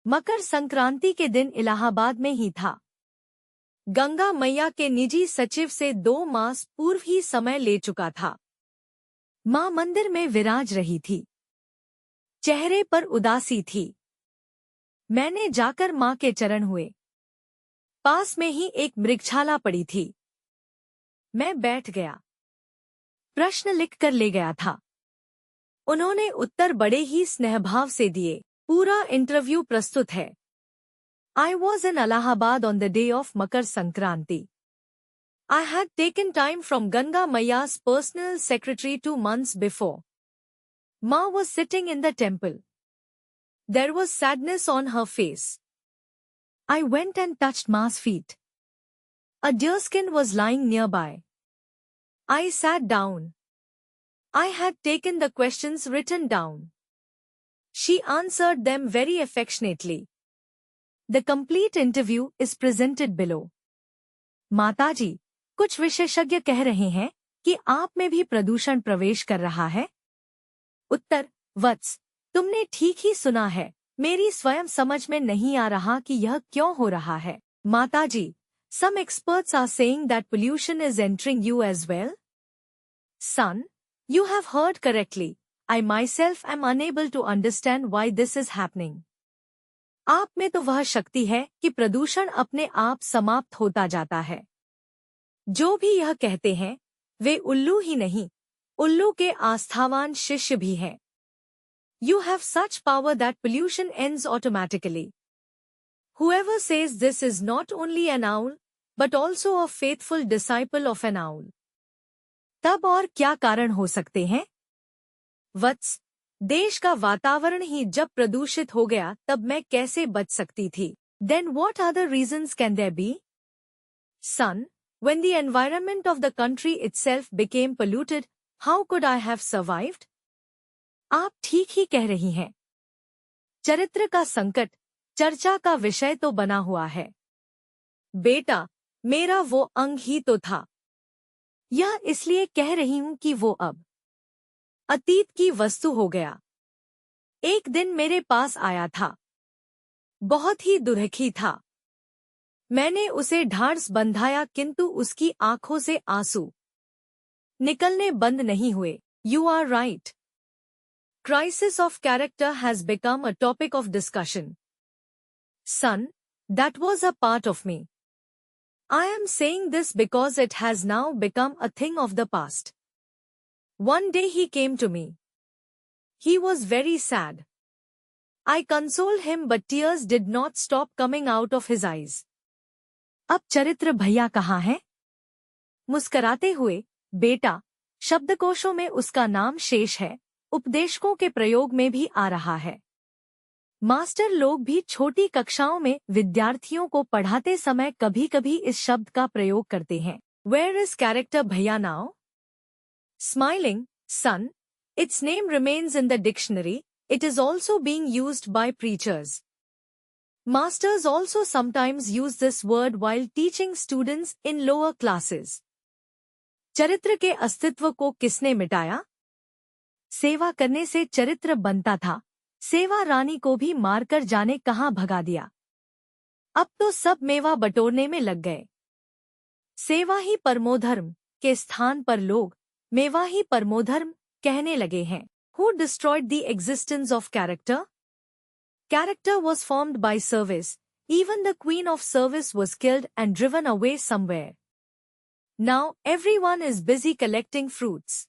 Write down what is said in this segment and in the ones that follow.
मकर संक्रांति के दिन इलाहाबाद में ही था। गंगा मैया के निजी सचिव से 2 मास पूर्व ही समय ले चुका था। मां मंदिर में विराज रही थी। चेहरे पर उदासी थी। मैंने जाकर मां के चरण हुए। पास में ही एक मृगशाला पड़ी थी। मैं बैठ गया। प्रश्न लिखकर ले गया था। उन्होंने उत्तर बड़े ही स्नेहभाव से दिए। पूरा इंटरव्यू प्रस्तुत है। I was in Allahabad on the day of Makar Sankranti. I had taken time from Ganga Maiya's personal secretary 2 months before. Ma was sitting in the temple. There was sadness on her face. I went and touched Ma's feet. A deerskin was lying nearby. I sat down. I had taken the questions written down. She answered them very affectionately. The complete interview is presented below. माताजी, कुछ विशेषज्ञ कह रहे हैं कि आप में भी प्रदूषण प्रवेश कर रहा है। उत्तर, वत्स, तुमने ठीक ही सुना है। मेरी स्वयं समझ में नहीं आ रहा कि यह क्यों हो रहा है। माताजी, some experts are saying that pollution is entering you as well. Son, you have heard correctly. I myself am unable to understand why this is happening. आप में तो वह शक्ति है कि प्रदूषण अपने आप समाप्त होता जाता है। जो भी यह कहते हैं, वे उल्लू ही नहीं, उल्लू के आस्थावान शिष्य भी हैं। You have such power that pollution ends automatically. Whoever says this is not only an owl, but also a faithful disciple of an owl. तब और क्या कारण हो सकते हैं? वत्स, देश का वातावरण ही जब प्रदूषित हो गया तब मैं कैसे बच सकती थी? Then what other reasons can there be? Son, when the environment of the country itself became polluted, how could I have survived? आप ठीक ही कह रही हैं। चरित्र का संकट चर्चा का विषय तो बना हुआ है। बेटा, मेरा वो अंग ही तो था। यह इसलिए कह रही हूं कि वो अब अतीत की वस्तु हो गया। एक दिन मेरे पास आया था। बहुत ही दुर्खी था। मैंने उसे ढांढस बंधाया किंतु उसकी आंखों से आंसू निकलने बंद नहीं हुए। You are right. Crisis of character has become a topic of discussion. Son, that was a part of me. I am saying this because it has now become a thing of the past. One day he came to me. He was very sad. I consoled him but tears did not stop coming out of his eyes. अब चरित्र भैया कहाँ है? मुस्कराते हुए, बेटा, शब्दकोशों में उसका नाम शेष है, उपदेशकों के प्रयोग में भी आ रहा है। मास्टर लोग भी छोटी कक्षाओं में विद्यार्थियों को पढ़ाते समय कभी-कभी इस शब्द का प्रयोग करते हैं। Where is character भैया now? Smiling, son, its name remains in the dictionary. It is also being used by preachers. Masters also sometimes use this word while teaching students in lower classes. चरित्र के अस्तित्व को किसने मिटाया? सेवा करने से चरित्र बनता था। सेवा रानी को भी मारकर जाने कहाँ भगा दिया। अब तो सब मेवा बटोरने में लग गए। सेवा ही परमोधर्म के स्थान पर लोग मेवा ही परमोधर्म कहने लगे हैं। Who destroyed the existence of character? Character was formed by service. Even the queen of service was killed and driven away somewhere. Now everyone is busy collecting fruits.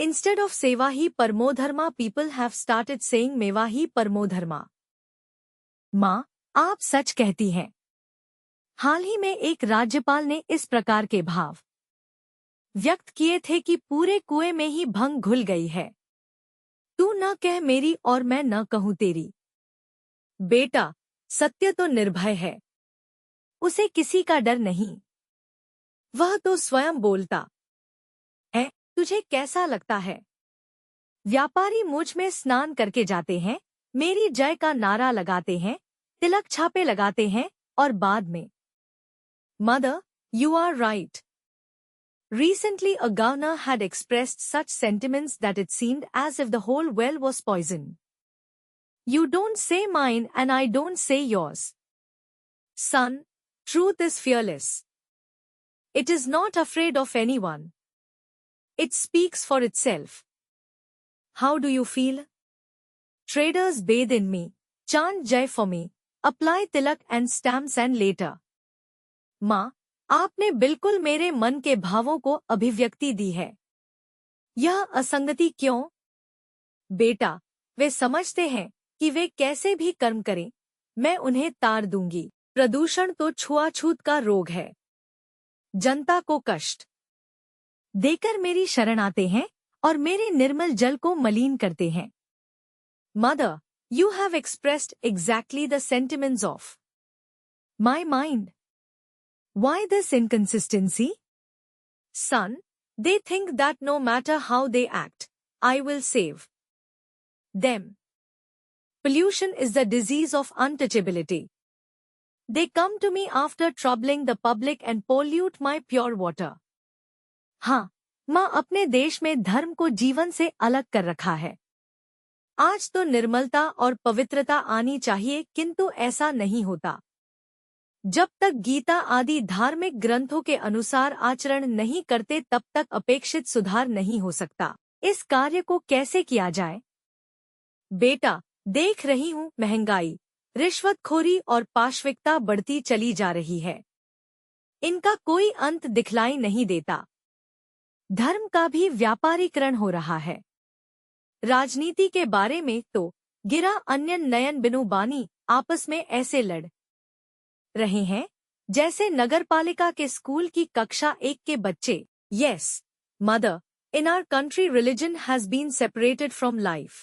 Instead of सेवा ही परमोधर्मा, people have started saying मेवा ही परमोधर्मा. माँ, आप सच कहती हैं। हाल ही में एक राज्यपाल ने इस प्रकार के भाव व्यक्त किए थे कि पूरे कुएं में ही भंग घुल गई है। तू न कह मेरी और मैं न कहूँ तेरी। बेटा, सत्य तो निर्भय है। उसे किसी का डर नहीं। वह तो स्वयं बोलता है। तुझे कैसा लगता है? व्यापारी मुझ में स्नान करके जाते हैं, मेरी जय का नारा लगाते हैं, तिलक छापे लगाते हैं और बाद में Mother, you are right. Recently a governor had expressed such sentiments that it seemed as if the whole well was poisoned. You don't say mine and I don't say yours. Son, truth is fearless. It is not afraid of anyone. It speaks for itself. How do you feel? Traders bathe in me, chant Jai for me, apply tilak and stamps and later. माँ, आपने बिल्कुल मेरे मन के भावों को अभिव्यक्ति दी है। यह असंगति क्यों? बेटा, वे समझते हैं कि वे कैसे भी कर्म करें, मैं उन्हें तार दूंगी। प्रदूषण तो छुआछूत का रोग है। जनता को कष्ट देकर मेरी शरण आते हैं और मेरे निर्मल जल को मलिन करते हैं। Mother, you have expressed exactly the sentiments of my mind. Why this inconsistency? Son, they think that no matter how they act, I will save them. Pollution is the disease of untouchability. They come to me after troubling the public and pollute my pure water. हाँ, माँ अपने देश में धर्म को जीवन से अलग कर रखा है। आज तो निर्मलता और पवित्रता आनी चाहिए, किंतु ऐसा नहीं होता। जब तक गीता आदि धार्मिक ग्रंथों के अनुसार आचरण नहीं करते तब तक अपेक्षित सुधार नहीं हो सकता। इस कार्य को कैसे किया जाए? बेटा, देख रही हूँ महंगाई, रिश्वतखोरी और पाशविकता बढ़ती चली जा रही है। इनका कोई अंत दिखलाई नहीं देता। धर्म का भी व्यापारीकरण हो रहा है। राजनीति के बारे में तो गिरा अन्यन नयन बिनु बानी आपस में ऐसे लड़ रहे हैं जैसे नगरपालिका के स्कूल की कक्षा 1 के बच्चे। Yes, mother, in our country religion has been separated from life.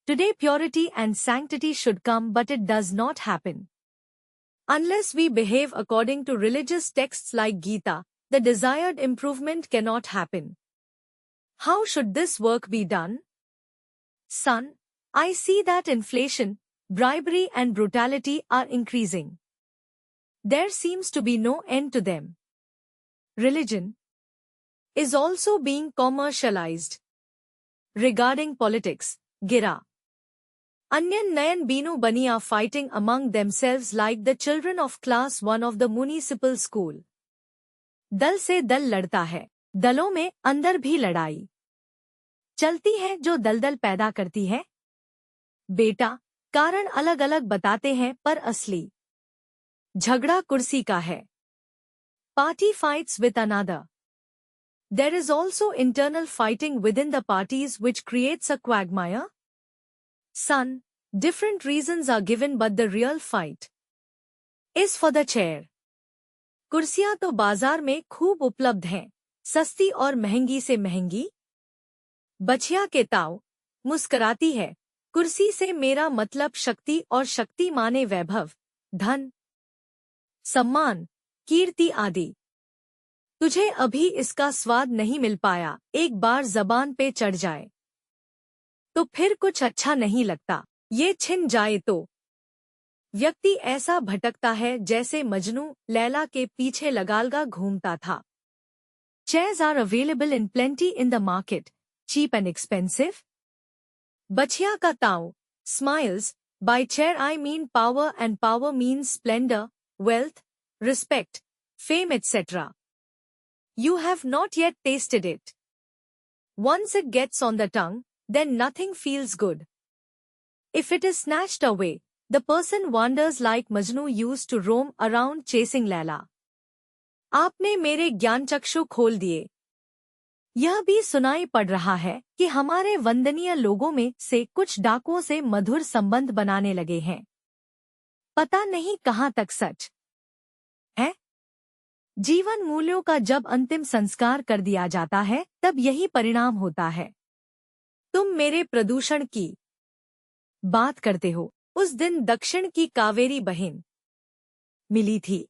Today purity and sanctity should come, but it does not happen. Unless we behave according to religious texts like Gita, the desired improvement cannot happen. How should this work be done? Son, I see that inflation, bribery and brutality are increasing. There seems to be no end to them. Religion is also being commercialized. Regarding politics, Gira, Anyan Nayan Binu Bani are fighting among themselves like the children of class 1 of the municipal school. दल से दल लड़ता है, दलों में अंदर भी लड़ाई चलती है जो दलदल पैदा करती है। बेटा, कारण अलग अलग बताते हैं पर असली झगड़ा कुर्सी का है। Party fights with another. There is also internal fighting within the parties which creates a quagmire. Son, different reasons are given but the real fight is for the chair. कुर्सियां तो बाजार में खूब उपलब्ध हैं, सस्ती और महंगी से महंगी। बछिया के ताव मुस्कराती है, कुर्सी से मेरा मतलब शक्ति और शक्ति माने वैभव, धन, सम्मान, कीर्ति आदि। तुझे अभी इसका स्वाद नहीं मिल पाया, एक बार जबान पे चढ़ जाए तो फिर कुछ अच्छा नहीं लगता, ये छिन जाए तो व्यक्ति ऐसा भटकता है जैसे मजनू लैला के पीछे लगालगा घूमता था। Chairs are available in plenty in the market, cheap and expensive. बछिया का ताव smiles, by chair I mean power and power means splendor, wealth, respect, fame etc. You have not yet tasted it. Once it gets on the tongue, then nothing feels good. If it is snatched away, the person wanders like Majnu used to roam around chasing Laila. आपने मेरे ज्ञानचक्षु खोल दिए। यह भी सुनाई पड़ रहा है कि हमारे वंदनीय लोगों में से कुछ डाकुओं से मधुर संबंध बनाने लगे हैं। पता नहीं कहाँ तक सच है। जीवन मूल्यों का जब अंतिम संस्कार कर दिया जाता है तब यही परिणाम होता है। तुम मेरे प्रदूषण की बात करते हो। उस दिन दक्षिण की कावेरी बहन मिली थी।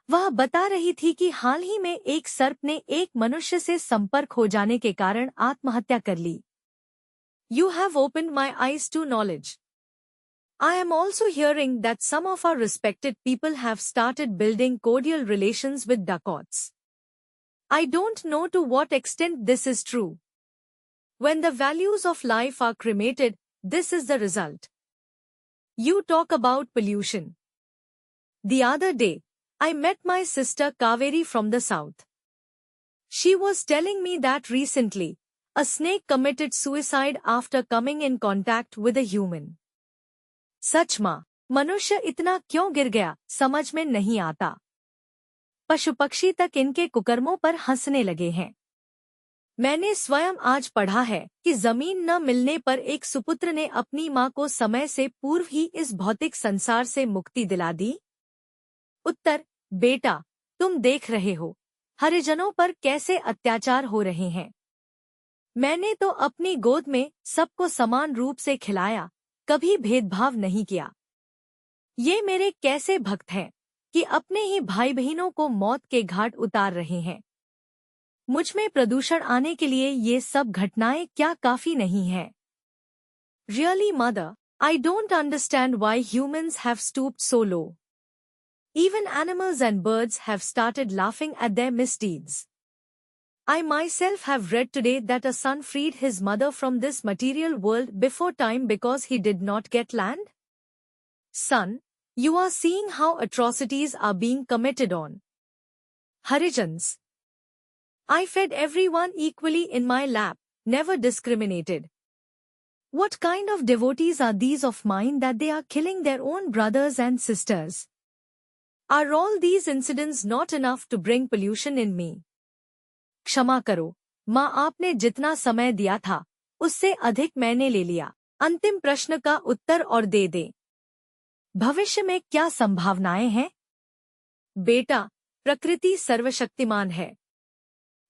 वह बता रही थी कि हाल ही में एक सर्प ने एक मनुष्य से संपर्क हो जाने के कारण आत्महत्या कर ली। You have opened my eyes to knowledge. I am also hearing that some of our respected people have started building cordial relations with dacoits. I don't know to what extent this is true. When the values of life are cremated, this is the result. You talk about pollution. The other day, I met my sister Kaveri from the south. She was telling me that recently, a snake committed suicide after coming in contact with a human. सच माँ, मनुष्य इतना क्यों गिर गया, समझ में नहीं आता। पशु पक्षी तक इनके कुकर्मों पर हंसने लगे हैं। मैंने स्वयं आज पढ़ा है कि जमीन न मिलने पर एक सुपुत्र ने अपनी माँ को समय से पूर्व ही इस भौतिक संसार से मुक्ति दिला दी। उत्तर, बेटा, तुम देख रहे हो, हरिजनों पर कैसे अत्याचार हो रहे हैं। मैंने तो अपनी गोद में सबको समान रूप से खिलाया, कभी भेदभाव नहीं किया। ये मेरे कैसे भक्त हैं कि अपने ही भाई बहनों को मौत के घाट उतार रहे हैं। मुझ में प्रदूषण आने के लिए ये सब घटनाएं क्या काफी नहीं है? Really, mother, I don't understand why humans have stooped so low. Even animals and birds have started laughing at their misdeeds. I myself have read today that a son freed his mother from this material world before time because he did not get land. Son, you are seeing how atrocities are being committed on Harijans. I fed everyone equally in my lap, never discriminated. What kind of devotees are these of mine that they are killing their own brothers and sisters? Are all these incidents not enough to bring pollution in me? क्षमा करो, माँ, आपने जितना समय दिया था, उससे अधिक मैंने ले लिया। अंतिम प्रश्न का उत्तर और दे दे। भविष्य में क्या संभावनाएं हैं? बेटा, प्रकृति सर्वशक्तिमान है।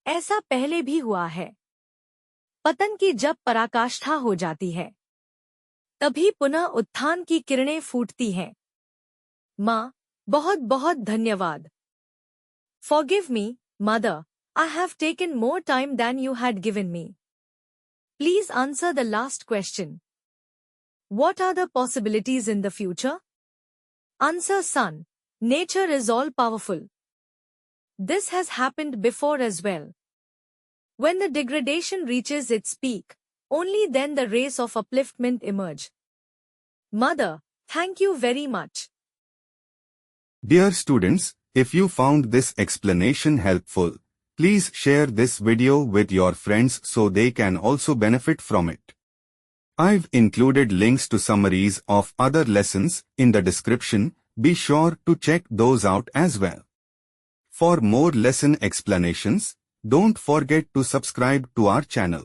ऐसा पहले भी हुआ है। पतन की जब पराकाष्ठा हो जाती है, तभी पुनः उत्थान की किरणें फूटती हैं। माँ, बहुत बहुत धन्यवाद। Forgive me, mother, I have taken more time than you had given me. Please answer the last question. What are the possibilities in the future? Answer, son. Nature is all-powerful. This has happened before as well. When the degradation reaches its peak, only then the rays of upliftment emerge. Mother, thank you very much. Dear students, if you found this explanation helpful, please share this video with your friends so they can also benefit from it. I've included links to summaries of other lessons in the description. Be sure to check those out as well. For more lesson explanations, don't forget to subscribe to our channel.